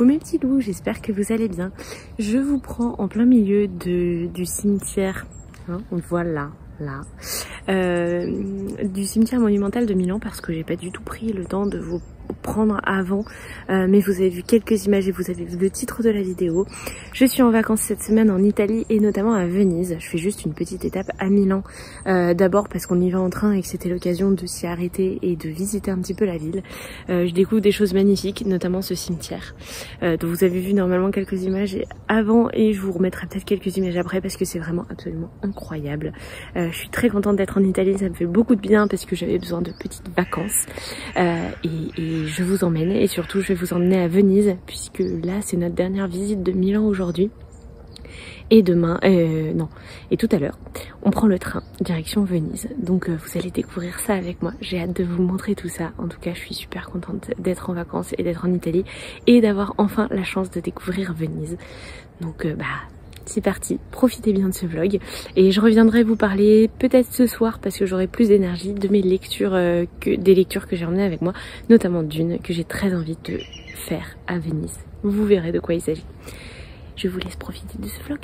Coucou mes petits loups, j'espère que vous allez bien. Je vous prends en plein milieu du cimetière, hein, on le voit là, du cimetière monumental de Milan parce que j'ai pas du tout pris le temps de vous prendre avant, mais vous avez vu quelques images et vous avez vu le titre de la vidéo. Je suis en vacances cette semaine en Italie et notamment à Venise. Je fais juste une petite étape à Milan, d'abord parce qu'on y va en train et que c'était l'occasion de s'y arrêter et de visiter un petit peu la ville. Je découvre des choses magnifiques, notamment ce cimetière. Donc vous avez vu normalement quelques images avant et je vous remettrai peut-être quelques images après parce que c'est vraiment absolument incroyable. Je suis très contente d'être en Italie, ça me fait beaucoup de bien parce que j'avais besoin de petites vacances et je vous emmène et surtout je vais vous emmener à Venise puisque là c'est notre dernière visite de Milan aujourd'hui et demain, et tout à l'heure on prend le train direction Venise, donc vous allez découvrir ça avec moi. J'ai hâte de vous montrer tout ça. En tout cas je suis super contente d'être en vacances et d'être en Italie et d'avoir enfin la chance de découvrir Venise. Donc c'est parti, profitez bien de ce vlog et je reviendrai vous parler peut-être ce soir parce que j'aurai plus d'énergie de mes lectures, des lectures que j'ai emmenées avec moi, notamment d'une que j'ai très envie de faire à Venise. Vous verrez de quoi il s'agit. Je vous laisse profiter de ce vlog.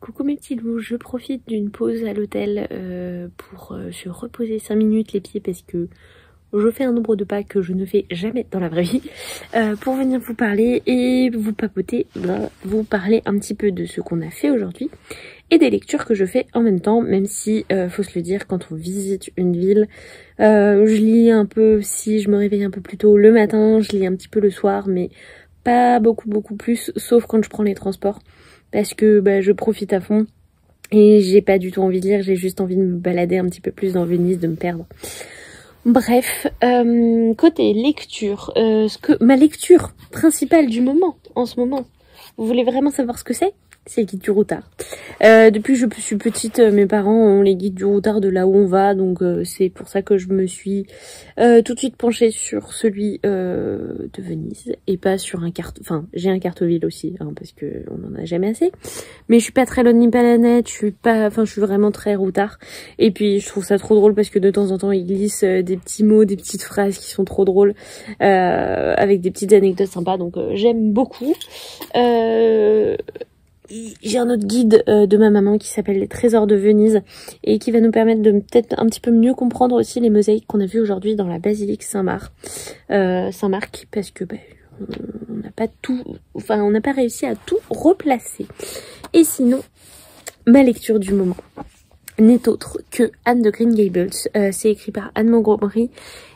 Coucou mes petits loups, je profite d'une pause à l'hôtel pour se reposer 5 minutes les pieds parce que je fais un nombre de pas que je ne fais jamais dans la vraie vie pour venir vous parler et vous papoter, vous parler un petit peu de ce qu'on a fait aujourd'hui et des lectures que je fais en même temps, même si, faut se le dire, quand on visite une ville, je lis un peu, si je me réveille un peu plus tôt le matin, je lis un petit peu le soir, mais pas beaucoup plus, sauf quand je prends les transports, parce que je profite à fond et j'ai pas du tout envie de lire, j'ai juste envie de me balader un petit peu plus dans Venise, de me perdre. Bref, côté lecture, ma lecture principale du moment, en ce moment, vous voulez vraiment savoir ce que c'est? C'est le guide du routard. Depuis que je suis petite, mes parents ont les guides du routard de là où on va, donc c'est pour ça que je me suis tout de suite penchée sur celui de Venise et pas sur un enfin j'ai un Cartoville aussi, hein, parce que on n'en a jamais assez. Mais je suis pas très Lonely Planet, je suis vraiment très routard. Et puis je trouve ça trop drôle parce que de temps en temps ils glissent des petits mots, des petites phrases qui sont trop drôles, avec des petites anecdotes sympas, donc j'aime beaucoup. J'ai un autre guide de ma maman qui s'appelle Les Trésors de Venise et qui va nous permettre de peut-être un petit peu mieux comprendre aussi les mosaïques qu'on a vues aujourd'hui dans la basilique Saint-Marc, parce que on n'a pas tout, enfin on n'a pas réussi à tout replacer. Et sinon, ma lecture du moment n'est autre que Anne de Green Gables. C'est écrit par Anne Montgomery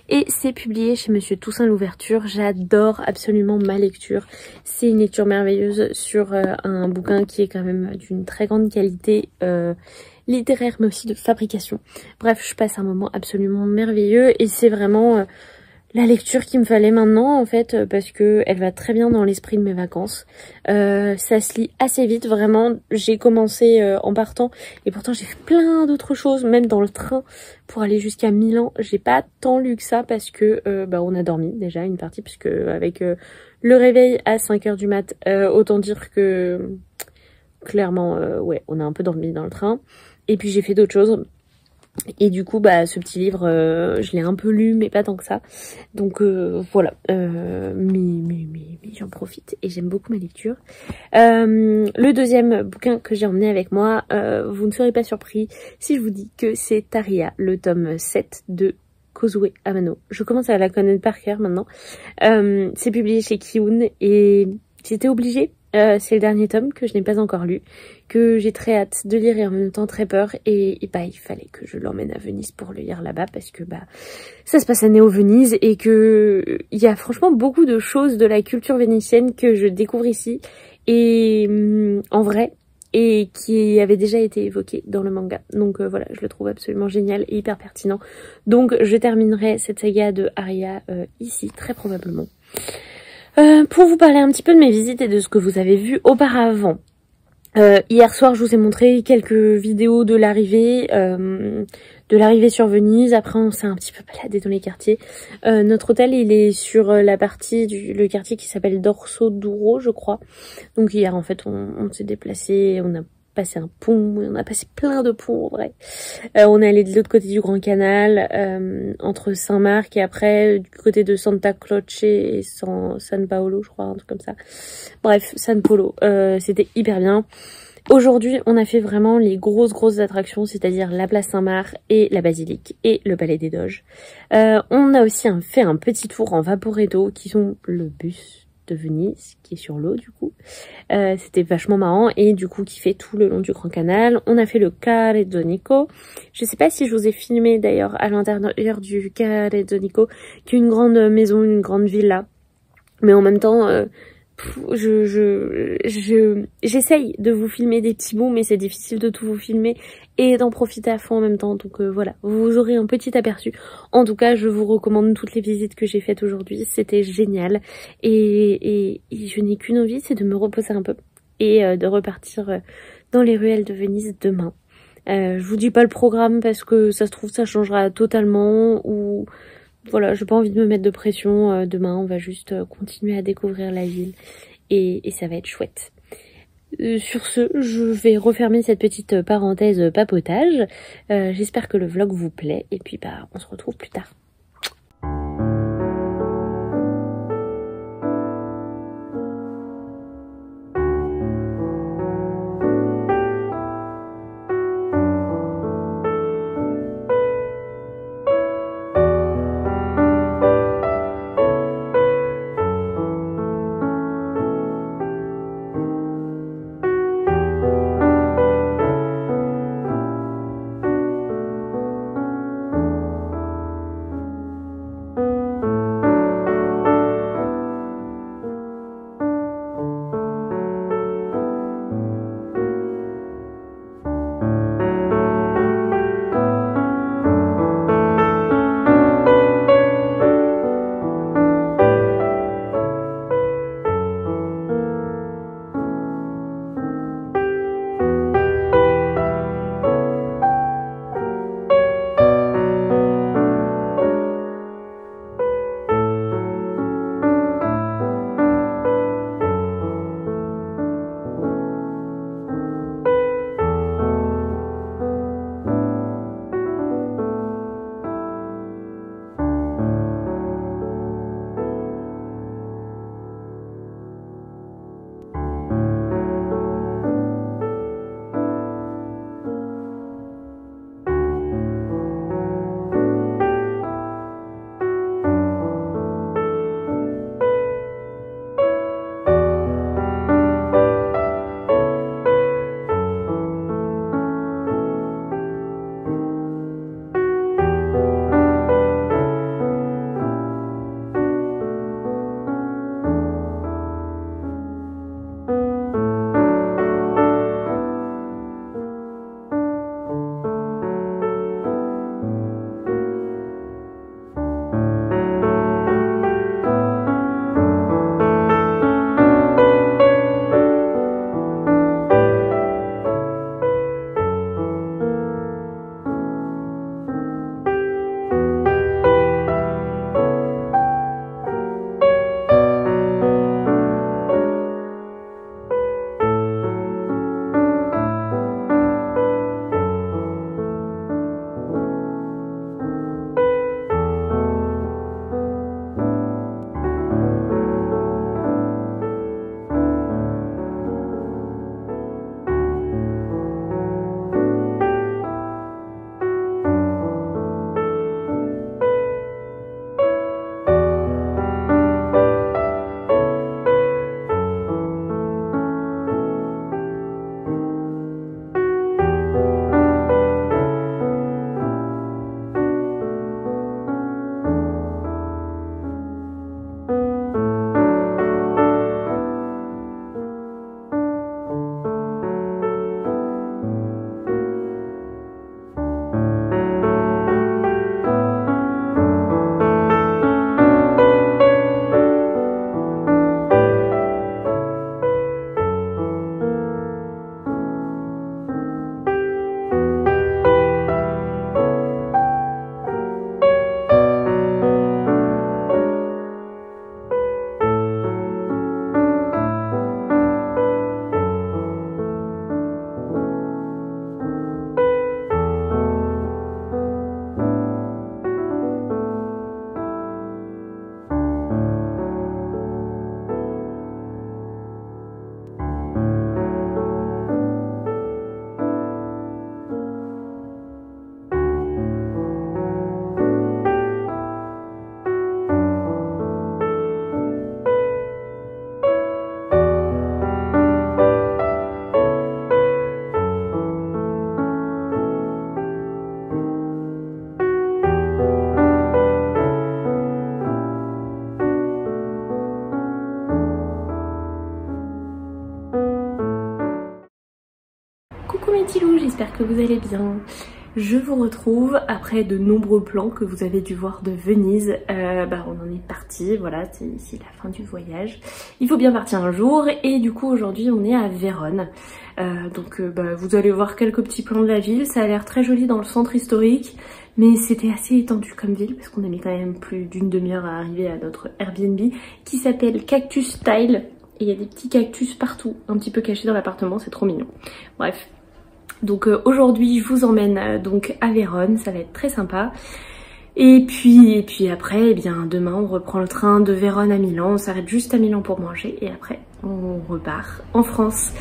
et c'est publié chez Monsieur Toussaint Louverture. J'adore absolument ma lecture. C'est une lecture merveilleuse sur un bouquin qui est quand même d'une très grande qualité littéraire, mais aussi de fabrication. Bref, je passe un moment absolument merveilleux et c'est vraiment la lecture qu'il me fallait maintenant en fait, parce que elle va très bien dans l'esprit de mes vacances. Ça se lit assez vite, vraiment. J'ai commencé en partant et pourtant j'ai fait plein d'autres choses, même dans le train pour aller jusqu'à Milan. J'ai pas tant lu que ça parce que on a dormi déjà une partie, puisque avec le réveil à 5 h du mat, autant dire que clairement ouais, on a un peu dormi dans le train. Et puis j'ai fait d'autres choses. Et du coup, ce petit livre, je l'ai un peu lu, mais pas tant que ça. Donc voilà, mais j'en profite et j'aime beaucoup ma lecture. Le deuxième bouquin que j'ai emmené avec moi, vous ne serez pas surpris si je vous dis que c'est Taria, le tome 7 de Kozue Amano. Je commence à la connaître par cœur maintenant. C'est publié chez Kiun et j'étais obligée. C'est le dernier tome que je n'ai pas encore lu, que j'ai très hâte de lire et en même temps très peur. Et il fallait que je l'emmène à Venise pour le lire là-bas parce que ça se passe à Néo-Venise et que il y a franchement beaucoup de choses de la culture vénitienne que je découvre ici et en vrai et qui avaient déjà été évoquées dans le manga. Donc voilà, je le trouve absolument génial et hyper pertinent. Donc je terminerai cette saga de Aria ici très probablement. Pour vous parler un petit peu de mes visites et de ce que vous avez vu auparavant. Hier soir, je vous ai montré quelques vidéos de l'arrivée sur Venise. Après, on s'est un petit peu baladé dans les quartiers. Notre hôtel, il est sur la partie le quartier qui s'appelle Dorso Duro, je crois. Donc hier, en fait, on s'est déplacé, on a passé un pont, on a passé plein de ponts en vrai. On est allé de l'autre côté du Grand Canal, entre Saint-Marc et après du côté de Santa Croce et San Paolo, je crois, un truc comme ça. Bref, San Polo, c'était hyper bien. Aujourd'hui, on a fait vraiment les grosses attractions, c'est-à-dire la place Saint-Marc et la basilique et le palais des Doges. On a aussi fait un petit tour en Vaporetto, qui sont le bus de Venise, qui est sur l'eau du coup. C'était vachement marrant et du coup qui fait tout le long du Grand Canal. On a fait le Carrezzonico. Je sais pas si je vous ai filmé d'ailleurs à l'intérieur du Carrezzonico, qui est une grande maison, une grande villa. Mais en même temps, j'essaye de vous filmer des petits bouts, mais c'est difficile de tout vous filmer et d'en profiter à fond en même temps. Donc voilà, vous aurez un petit aperçu. En tout cas, je vous recommande toutes les visites que j'ai faites aujourd'hui. C'était génial. Et je n'ai qu'une envie, c'est de me reposer un peu et de repartir dans les ruelles de Venise demain. Je vous dis pas le programme parce que ça se trouve ça changera totalement, ou voilà, j'ai pas envie de me mettre de pression. Demain, on va juste continuer à découvrir la ville et ça va être chouette. Sur ce, je vais refermer cette petite parenthèse papotage. J'espère que le vlog vous plaît et puis on se retrouve plus tard. Coucou mes petits loups, j'espère que vous allez bien. Je vous retrouve après de nombreux plans que vous avez dû voir de Venise. On en est parti, voilà, c'est la fin du voyage. Il faut bien partir un jour et du coup aujourd'hui on est à Vérone. Vous allez voir quelques petits plans de la ville, ça a l'air très joli dans le centre historique. Mais c'était assez étendu comme ville parce qu'on a mis quand même plus d'une demi-heure à arriver à notre Airbnb qui s'appelle Cactus Style. Et il y a des petits cactus partout, un petit peu cachés dans l'appartement, c'est trop mignon. Bref. Donc aujourd'hui je vous emmène donc à Vérone, ça va être très sympa. Et puis après, eh bien demain on reprend le train de Vérone à Milan, on s'arrête juste à Milan pour manger et après on repart en France.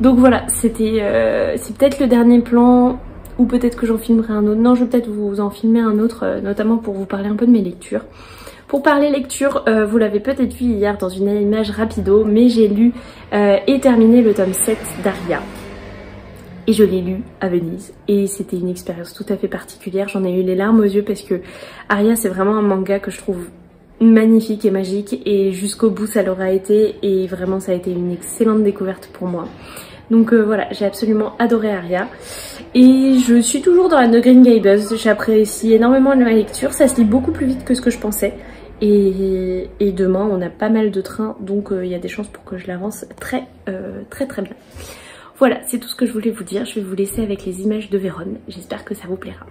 Donc voilà, c'est peut-être le dernier plan ou peut-être que j'en filmerai un autre. Non, je vais peut-être vous en filmer un autre, notamment pour vous parler un peu de mes lectures. Pour parler lecture, vous l'avez peut-être vu hier dans une image rapido, mais j'ai lu et terminé le tome 7 d'Aria. Et je l'ai lu à Venise et c'était une expérience tout à fait particulière. J'en ai eu les larmes aux yeux parce que Aria c'est vraiment un manga que je trouve magnifique et magique et jusqu'au bout ça l'aura été et vraiment ça a été une excellente découverte pour moi. Donc voilà, j'ai absolument adoré Aria et je suis toujours dans la No Green Gables. J'apprécie énormément ma lecture, ça se lit beaucoup plus vite que ce que je pensais. Et demain on a pas mal de trains donc il y a des chances pour que je l'avance très bien. Voilà, c'est tout ce que je voulais vous dire. Je vais vous laisser avec les images de Vérone. J'espère que ça vous plaira.